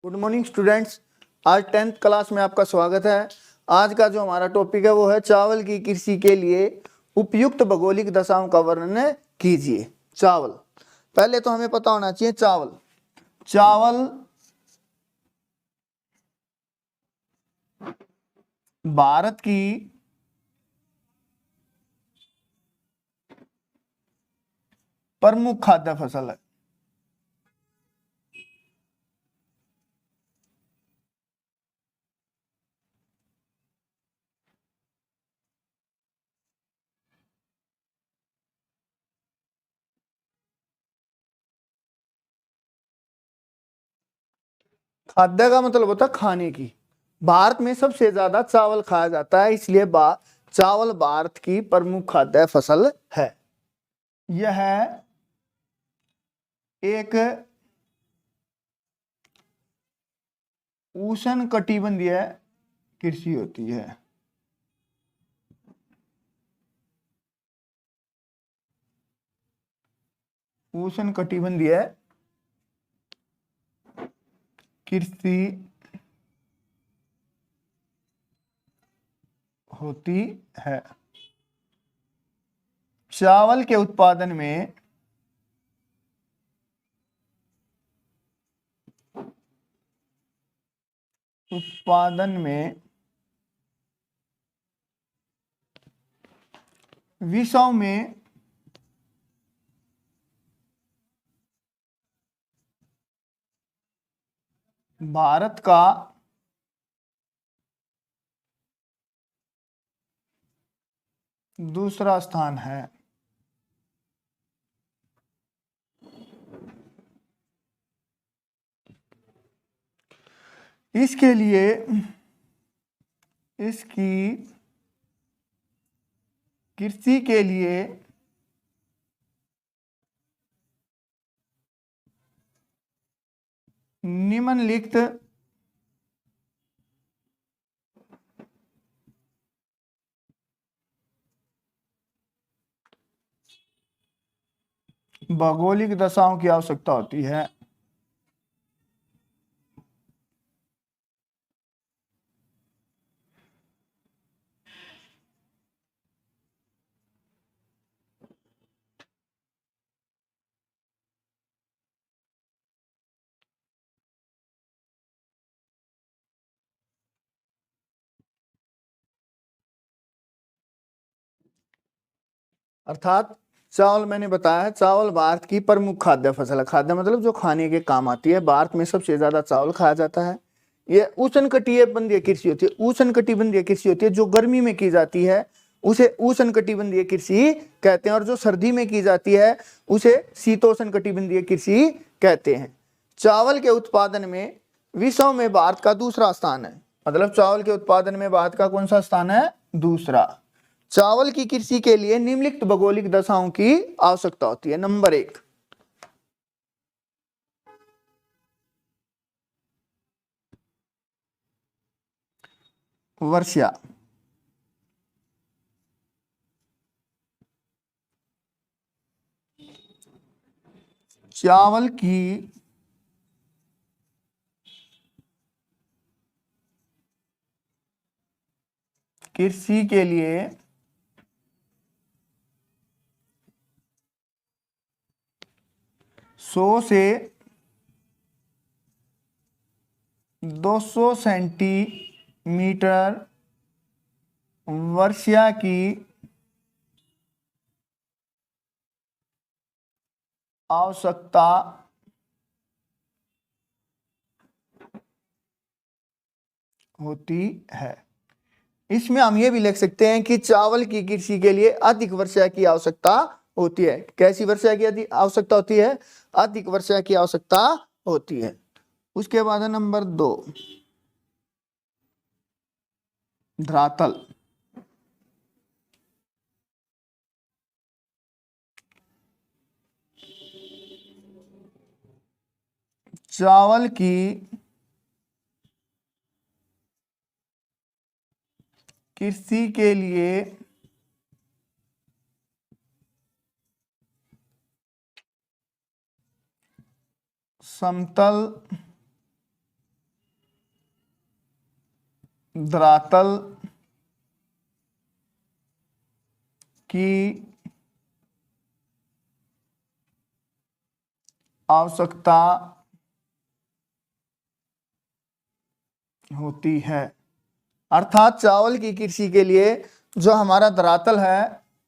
Good morning students. आज 10th class में आपका स्वागत है। आज का जो हमारा टॉपिक है वो है चावल की कृषि के लिए उपयुक्त भौगोलिक दशाओं का वर्णन कीजिए। चावल, पहले तो हमें पता होना चाहिए चावल भारत की प्रमुख खाद्य फसल है। खाद्य का मतलब होता है खाने की। भारत में सबसे ज्यादा चावल खाया जाता है, इसलिए चावल भारत की प्रमुख खाद्य फसल है। यह एक उष्णकटिबंधीय कृषि होती है। उष्णकटिबंधीय कृषि होती है। चावल के उत्पादन में विश्व में भारत का दूसरा स्थान है। इसके लिए इसकी कृषि के लिए निम्नलिखित भौगोलिक दशाओं की आवश्यकता होती है। अर्थात चावल, मैंने बताया है चावल भारत की प्रमुख खाद्य फसल है। खाद्य मतलब जो खाने के काम आती है। भारत में सबसे ज्यादा चावल खाया जाता है। ये उष्णकटिबंधीय कृषि होती है। उष्णकटिबंधीय कृषि होती है जो गर्मी में की जाती है, उसे उष्णकटिबंधीय कृषि कहते हैं, और जो सर्दी में की जाती है उसे शीतोष्णकटिबंधीय कृषि कहते हैं। चावल के उत्पादन में विश्व में भारत का दूसरा स्थान है। मतलब चावल के उत्पादन में भारत का कौन सा स्थान है? दूसरा। चावल की कृषि के लिए निम्नलिखित भौगोलिक दशाओं की आवश्यकता होती है। नंबर 1, वर्षा। चावल की कृषि के लिए 100 से 200 सेंटीमीटर वर्षा की आवश्यकता होती है। इसमें हम ये भी लिख सकते हैं कि चावल की कृषि के लिए अधिक वर्षा की आवश्यकता होती है। कैसी वर्षा की अधिक आवश्यकता होती है? अधिक वर्षा की आवश्यकता होती है। उसके बाद है नंबर 2, धरातल। चावल की कृषि के लिए समतल धरातल की आवश्यकता होती है। अर्थात चावल की कृषि के लिए जो हमारा धरातल है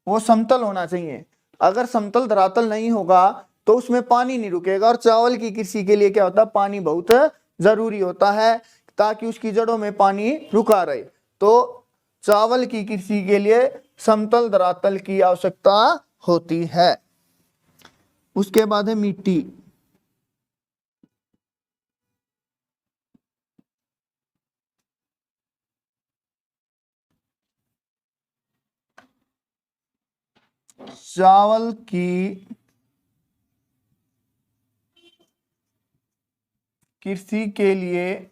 वो समतल होना चाहिए। अगर समतल धरातल नहीं होगा तो उसमें पानी नहीं रुकेगा, और चावल की कृषि के लिए क्या होता है, पानी बहुत जरूरी होता है ताकि उसकी जड़ों में पानी रुका रहे। तो चावल की कृषि के लिए समतल धरातल की आवश्यकता होती है। उसके बाद है मिट्टी। चावल की कृषि के लिए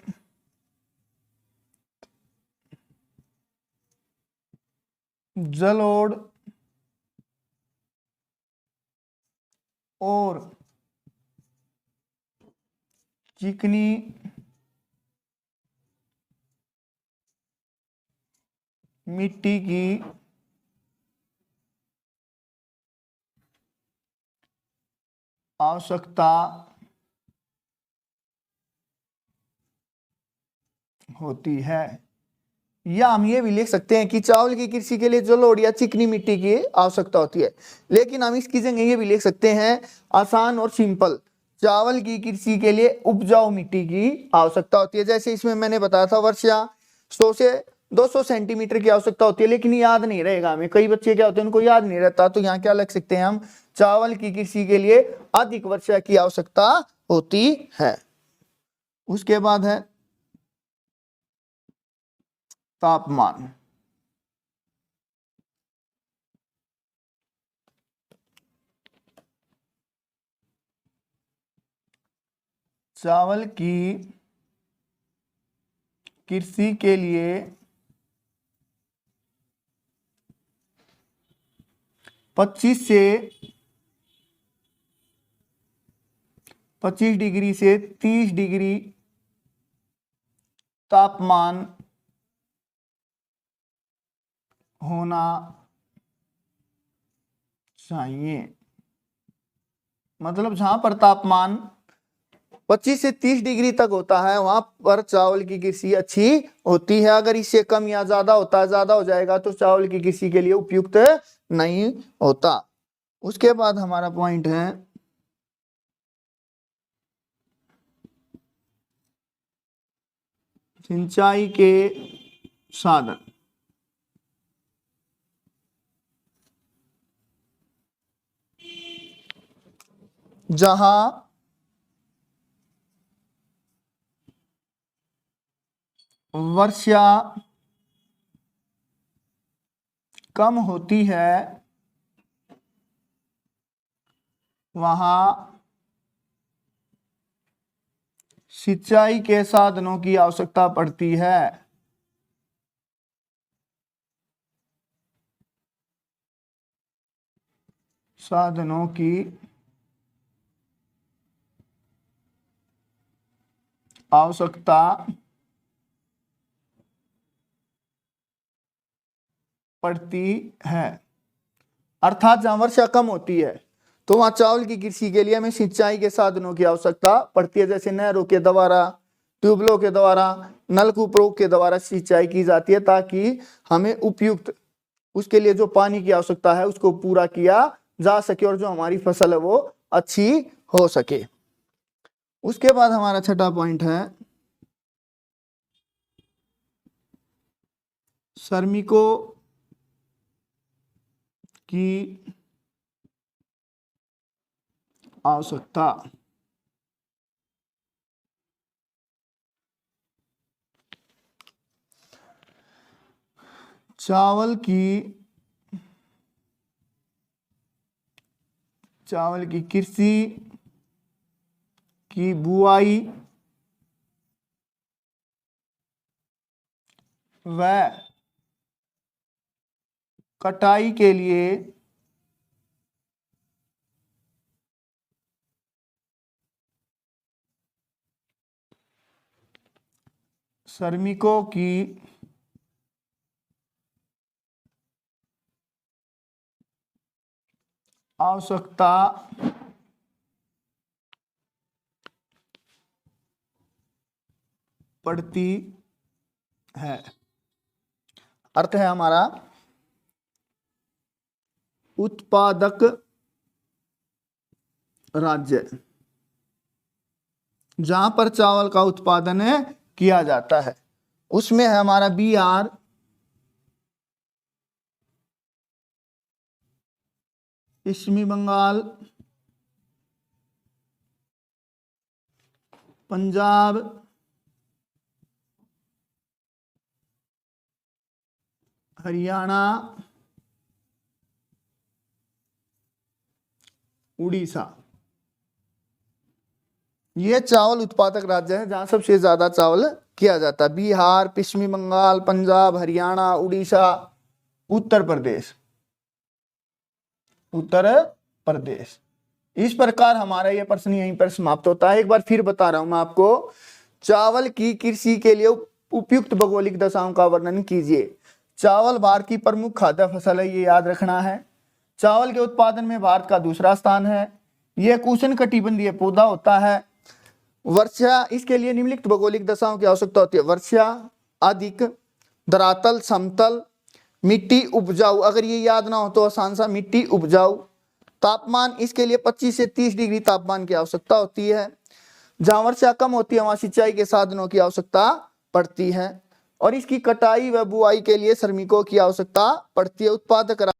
जलोढ़ और चिकनी मिट्टी की आवश्यकता होती है। या हम ये भी लिख सकते हैं कि चावल की कृषि के लिए जलोढ़ या चिकनी मिट्टी की आवश्यकता होती है, लेकिन हम इसकी जगह ये भी लिख सकते हैं आसान और सिंपल, चावल की कृषि के लिए उपजाऊ मिट्टी की आवश्यकता होती है। जैसे इसमें मैंने बताया था वर्षा 100 से 200 सेंटीमीटर की आवश्यकता होती है, लेकिन याद नहीं रहेगा हमें, कई बच्चे क्या होते हैं उनको याद नहीं रहता, तो यहाँ क्या लिख सकते हैं हम, चावल की कृषि के लिए अधिक वर्षा की आवश्यकता होती है। उसके बाद है तापमान। चावल की कृषि के लिए 25 से 25 डिग्री से 30 डिग्री तापमान होना चाहिए। मतलब जहां पर तापमान 25 से 30 डिग्री तक होता है वहां पर चावल की कृषि अच्छी होती है। अगर इससे कम या ज्यादा होता है, ज्यादा हो जाएगा तो चावल की कृषि के लिए उपयुक्त नहीं होता। उसके बाद हमारा पॉइंट है सिंचाई के साधन। जहां वर्षा कम होती है वहां सिंचाई के साधनों की आवश्यकता पड़ती है। साधनों की आवश्यकता पड़ती है। अर्थात जहां वर्षा कम होती है तो वहां चावल की कृषि के लिए हमें सिंचाई के साधनों की आवश्यकता पड़ती है, जैसे नहरों के द्वारा, ट्यूबवेलों के द्वारा, नलकूपों के द्वारा सिंचाई की जाती है ताकि हमें उपयुक्त उसके लिए जो पानी की आवश्यकता है उसको पूरा किया जा सके और जो हमारी फसल है वो अच्छी हो सके। उसके बाद हमारा छठा पॉइंट है श्रमिकों की आवश्यकता। चावल की कृषि की बुआई व कटाई के लिए श्रमिकों की आवश्यकता पड़ती है। अर्थ है हमारा उत्पादक राज्य, जहां पर चावल का उत्पादन किया जाता है, उसमें है हमारा बिहार, पश्चिमी बंगाल, पंजाब, हरियाणा, उड़ीसा। ये चावल उत्पादक राज्य है जहां सबसे ज्यादा चावल किया जाता है। बिहार, पश्चिमी बंगाल, पंजाब, हरियाणा, उड़ीसा, उत्तर प्रदेश। उत्तर प्रदेश। इस प्रकार हमारा यह प्रश्न यहीं पर समाप्त होता है। एक बार फिर बता रहा हूं मैं आपको, चावल की कृषि के लिए उपयुक्त भौगोलिक दशाओं का वर्णन कीजिए। चावल भारत की प्रमुख खाद्य फसल है, ये याद रखना है। चावल के उत्पादन में भारत का दूसरा स्थान है। यह एक उष्णकटिबंधीय पौधा होता है। वर्षा, इसके लिए निम्नलिखित भौगोलिक दशाओं की आवश्यकता होती है। वर्षा अधिक, धरातल समतल, मिट्टी उपजाऊ। अगर ये याद ना हो तो आसान सा, मिट्टी उपजाऊ। तापमान, इसके लिए 25 से 30 डिग्री तापमान की आवश्यकता होती है। जहां वर्षा कम होती है वहां सिंचाई के साधनों की आवश्यकता पड़ती है। और इसकी कटाई व बुआई के लिए श्रमिकों की आवश्यकता पड़ती है। उत्पादक